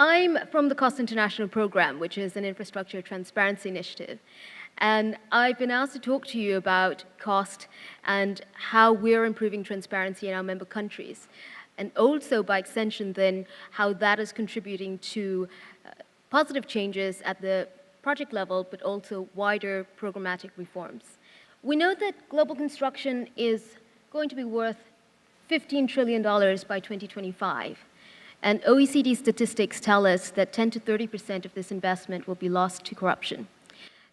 I'm from the Cost International Program, which is an infrastructure transparency initiative. And I've been asked to talk to you about cost and how we're improving transparency in our member countries. And also, by extension, then, how that is contributing to positive changes at the project level, but also wider programmatic reforms. We know that global construction is going to be worth $15 trillion by 2025. And OECD statistics tell us that 10 to 30% of this investment will be lost to corruption.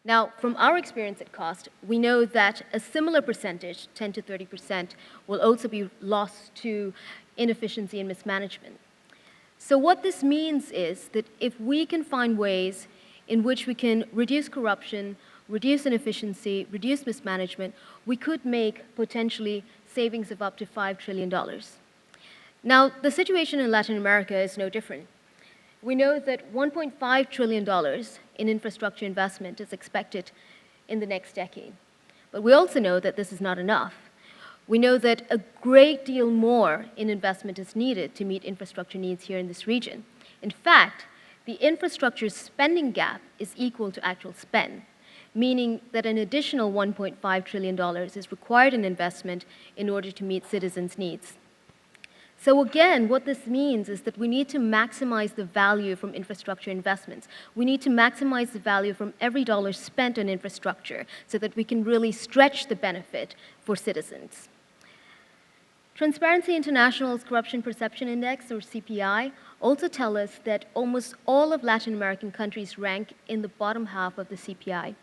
Now, from our experience at Cost, we know that a similar percentage, 10 to 30%, will also be lost to inefficiency and mismanagement. So what this means is that if we can find ways in which we can reduce corruption, reduce inefficiency, reduce mismanagement, we could make potentially savings of up to $5 trillion. Now, the situation in Latin America is no different. We know that $1.5 trillion in infrastructure investment is expected in the next decade. But we also know that this is not enough. We know that a great deal more in investment is needed to meet infrastructure needs here in this region. In fact, the infrastructure spending gap is equal to actual spend, meaning that an additional $1.5 trillion is required in investment in order to meet citizens' needs. So again, what this means is that we need to maximize the value from infrastructure investments. We need to maximize the value from every dollar spent on infrastructure so that we can really stretch the benefit for citizens. Transparency International's Corruption Perception Index, or CPI, also tell us that almost all of Latin American countries rank in the bottom half of the CPI.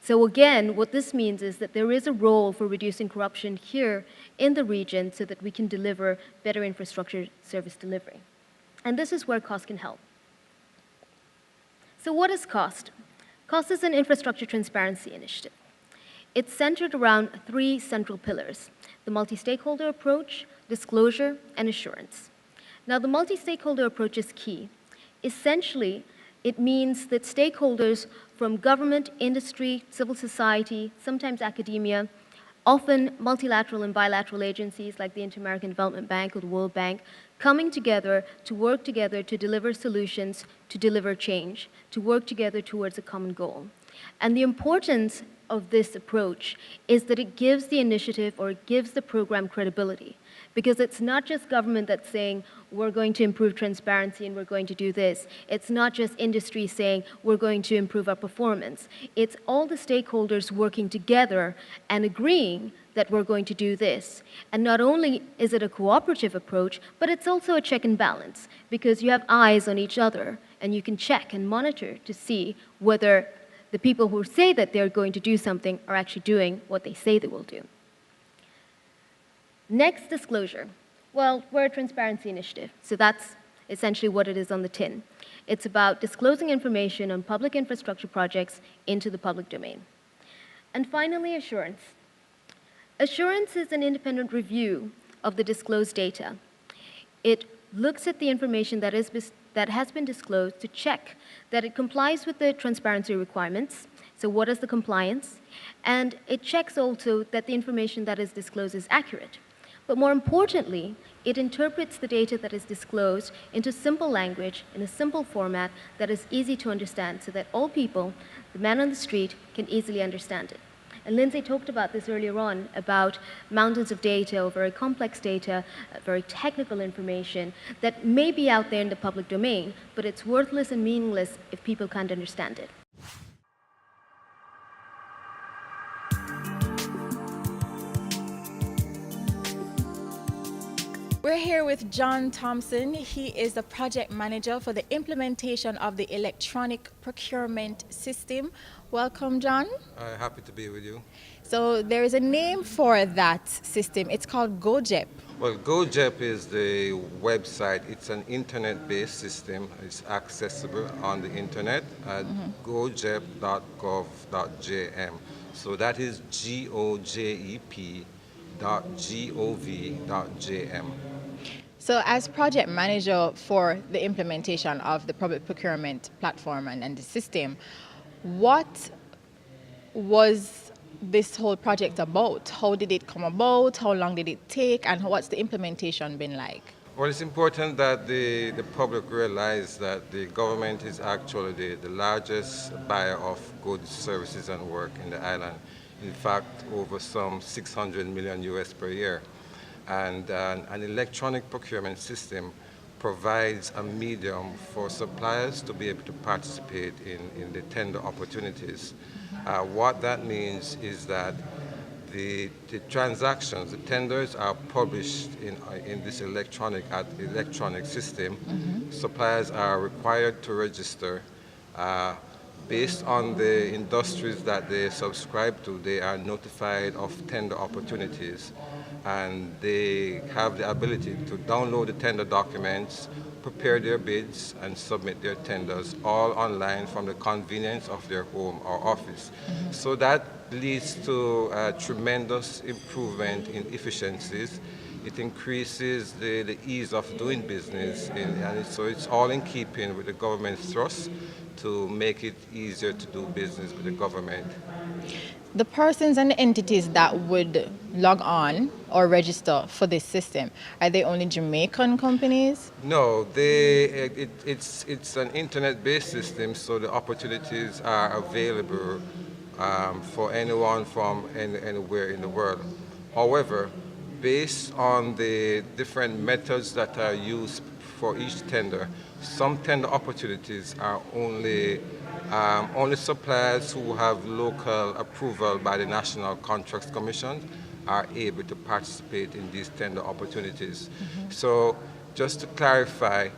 So again, what this means is that there is a role for reducing corruption here in the region so that we can deliver better infrastructure service delivery. And this is where COST can help. So what is COST? COST is an infrastructure transparency initiative. It's centered around three central pillars: the multi-stakeholder approach, disclosure, and assurance. Now, the multi-stakeholder approach is key. Essentially, it means that stakeholders from government, industry, civil society, sometimes academia, often multilateral and bilateral agencies like the Inter-American Development Bank or the World Bank, coming together to work together to deliver solutions, to deliver change, to work together towards a common goal. And the importance of this approach is that it gives the initiative or it gives the program credibility. Because it's not just government that's saying, we're going to improve transparency and we're going to do this. It's not just industry saying, we're going to improve our performance. It's all the stakeholders working together and agreeing that we're going to do this. And not only is it a cooperative approach, but it's also a check and balance, because you have eyes on each other and you can check and monitor to see whether the people who say that they're going to do something are actually doing what they say they will do. Next, disclosure. Well, we're a transparency initiative, so that's essentially what it is on the tin. It's about disclosing information on public infrastructure projects into the public domain. And finally, assurance. Assurance is an independent review of the disclosed data. It looks at the information that has been disclosed to check that it complies with the transparency requirements. So what is the compliance? And it checks also that the information that is disclosed is accurate. But more importantly, it interprets the data that is disclosed into simple language, in a simple format that is easy to understand so that all people, the man on the street, can easily understand it. And Lindsay talked about this earlier on, about mountains of data, or very complex data, very technical information that may be out there in the public domain, but it's worthless and meaningless if people can't understand it. We're here with John Thompson. He is the project manager for the implementation of the electronic procurement system. Welcome, John. Happy to be with you. So there is a name for that system. It's called GoJEP. Well, GoJEP is the website. It's an internet-based system. It's accessible on the internet at gojep.gov.jm. So that is gojep.gov.jm. So as project manager for the implementation of the public procurement platform and the system, what was this whole project about? How did it come about? How long did it take? And what's the implementation been like? Well, it's important that the public realize that the government is actually the largest buyer of goods, services, and work in the island. In fact, over some 600 million US per year. And an electronic procurement system provides a medium for suppliers to be able to participate in the tender opportunities. What that means is that the transactions, the tenders are published in this electronic system. Suppliers are required to register. Based on the industries that they subscribe to, they are notified of tender opportunities, and they have the ability to download the tender documents, prepare their bids, and submit their tenders all online from the convenience of their home or office. So that leads to a tremendous improvement in efficiencies. It increases the ease of doing business, so it's all in keeping with the government's thrust to make it easier to do business with the government. The persons and entities that would log on or register for this system, are they only Jamaican companies? No, it's an internet-based system, so the opportunities are available for anyone from anywhere in the world. However, based on the different methods that are used for each tender, some tender opportunities are only suppliers who have local approval by the National Contracts Commission are able to participate in these tender opportunities. So just to clarify,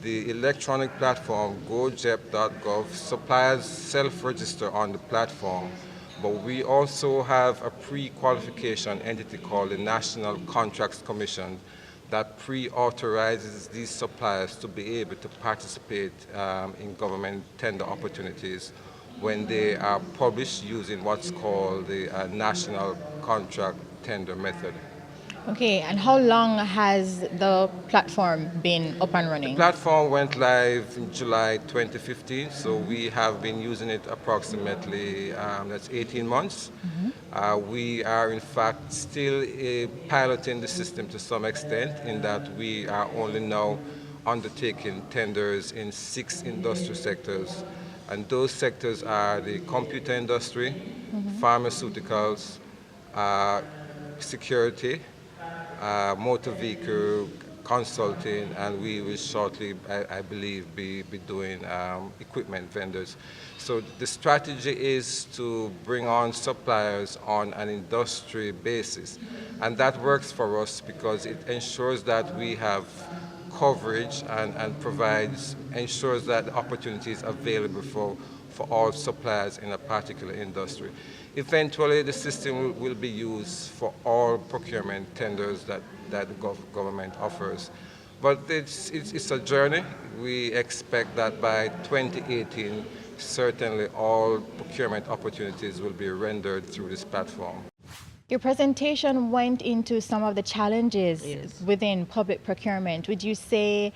the electronic platform gojep.gov, suppliers self-register on the platform, but we also have a pre-qualification entity called the National Contracts Commission that pre-authorizes these suppliers to be able to participate in government tender opportunities when they are published using what's called the National Contract Tender Method. Okay, and how long has the platform been up and running? The platform went live in July 2015, so we have been using it approximately, that's 18 months. We are in fact still piloting the system to some extent, in that we are only now undertaking tenders in 6 industrial sectors. And those sectors are the computer industry, pharmaceuticals, security, motor vehicle, consulting, and we will shortly, I believe, be doing equipment vendors. So the strategy is to bring on suppliers on an industry basis. And that works for us because it ensures that we have coverage and ensures that the opportunity is available for all suppliers in a particular industry. Eventually, the system will be used for all procurement tenders that the government offers. But it's a journey. We expect that by 2018, certainly all procurement opportunities will be rendered through this platform. Your presentation went into some of the challenges within public procurement. Would you say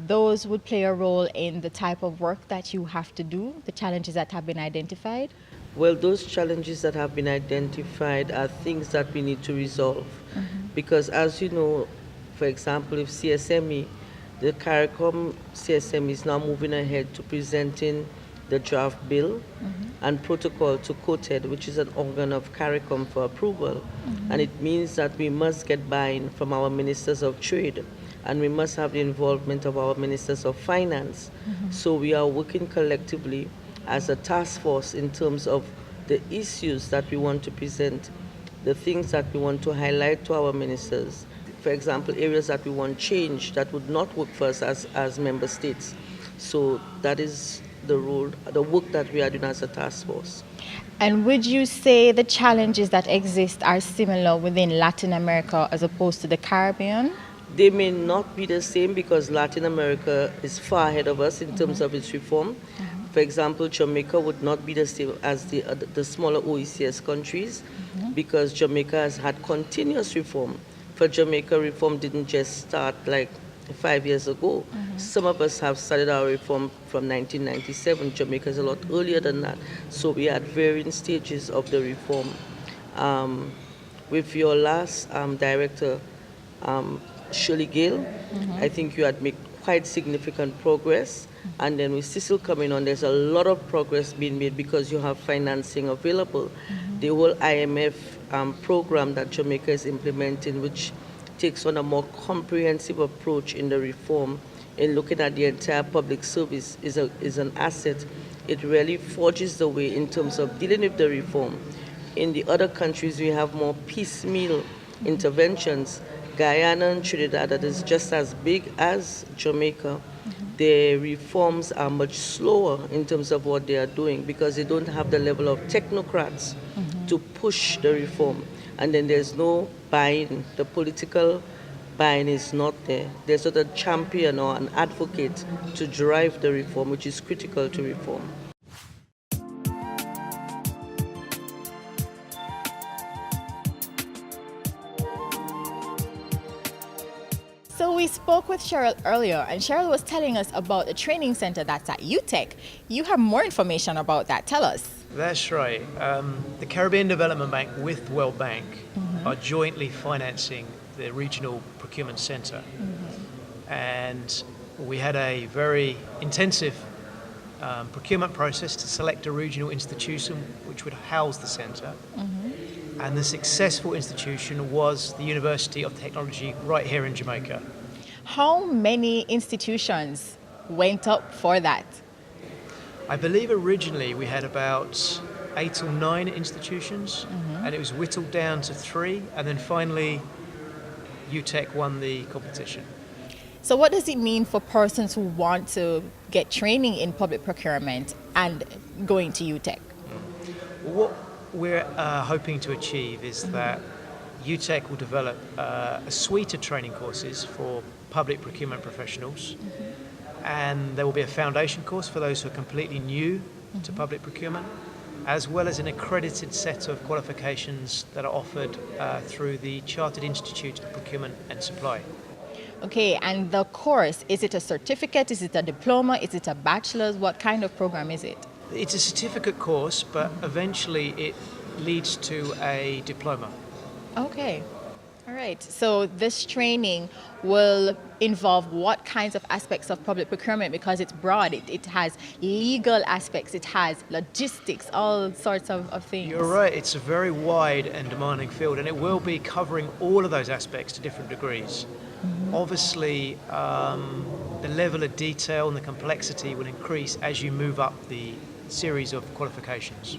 those would play a role in the type of work that you have to do, the challenges that have been identified? Well, those challenges that have been identified are things that we need to resolve. Because as you know, for example, if CSME, the CARICOM CSME is now moving ahead to presenting the draft bill and protocol to COTED, which is an organ of CARICOM for approval. And it means that we must get buy-in from our ministers of trade, and we must have the involvement of our ministers of finance. So we are working collectively as a task force in terms of the issues that we want to present, the things that we want to highlight to our ministers. For example, areas that we want change that would not work for us as member states. So that is the role, the work that we are doing as a task force. And would you say the challenges that exist are similar within Latin America as opposed to the Caribbean? They may not be the same because Latin America is far ahead of us in terms of its reform. For example, Jamaica would not be the same as the smaller OECS countries because Jamaica has had continuous reform. For Jamaica, reform didn't just start like 5 years ago. Some of us have started our reform from 1997. Jamaica is a lot earlier than that. So we had varying stages of the reform. With your last director, Shirley Gale. I think you had made quite significant progress. And then with Cecil coming on, there's a lot of progress being made because you have financing available. The whole IMF program that Jamaica is implementing, which takes on a more comprehensive approach in the reform, in looking at the entire public service, is an asset. It really forges the way in terms of dealing with the reform. In the other countries, we have more piecemeal interventions. Guyana and Trinidad, that is just as big as Jamaica, the reforms are much slower in terms of what they are doing because they don't have the level of technocrats to push the reform. And then there's no buy-in. The political buy-in is not there. There's not a champion or an advocate to drive the reform, which is critical to reform. So we spoke with Cheryl earlier, and Cheryl was telling us about the training center that's at UTEC. You have more information about that. Tell us. That's right. The Caribbean Development Bank with World Bank are jointly financing the Regional Procurement Center. And we had a very intensive procurement process to select a regional institution which would house the center. And the successful institution was the University of Technology right here in Jamaica. How many institutions went up for that? I believe originally we had about 8 or 9 institutions, and it was whittled down to 3, and then finally UTEC won the competition. So what does it mean for persons who want to get training in public procurement and going to UTEC? What we're hoping to achieve is that UTEC will develop a suite of training courses for public procurement professionals, and there will be a foundation course for those who are completely new to public procurement, as well as an accredited set of qualifications that are offered through the Chartered Institute of Procurement and Supply. Okay, and the course, is it a certificate, is it a diploma, is it a bachelor's? What kind of program is it? It's a certificate course, but eventually it leads to a diploma. Okay. All right. So this training will involve what kinds of aspects of public procurement, because it's broad. It has legal aspects, it has logistics, all sorts of things. You're right. It's a very wide and demanding field, and it will be covering all of those aspects to different degrees. Obviously, the level of detail and the complexity will increase as you move up the series of qualifications.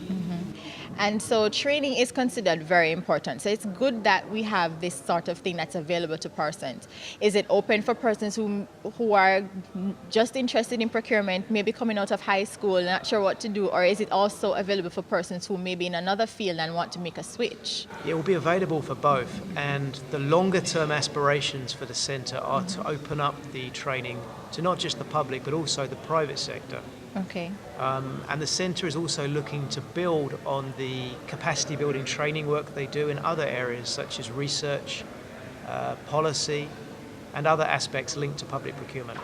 And so training is considered very important. So it's good that we have this sort of thing that's available to persons. Is it open for persons who are just interested in procurement, maybe coming out of high school, not sure what to do, or is it also available for persons who may be in another field and want to make a switch? It will be available for both, and the longer term aspirations for the centre are to open up the training to not just the public but also the private sector. Okay. And the centre is also looking to build on the capacity building training work they do in other areas such as research, policy, and other aspects linked to public procurement.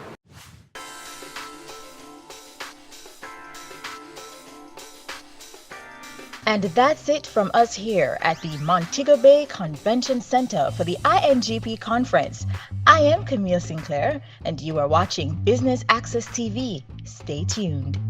And that's it from us here at the Montego Bay Convention Center for the INGP conference. I am Camille Sinclair, and you are watching Business Access TV. Stay tuned.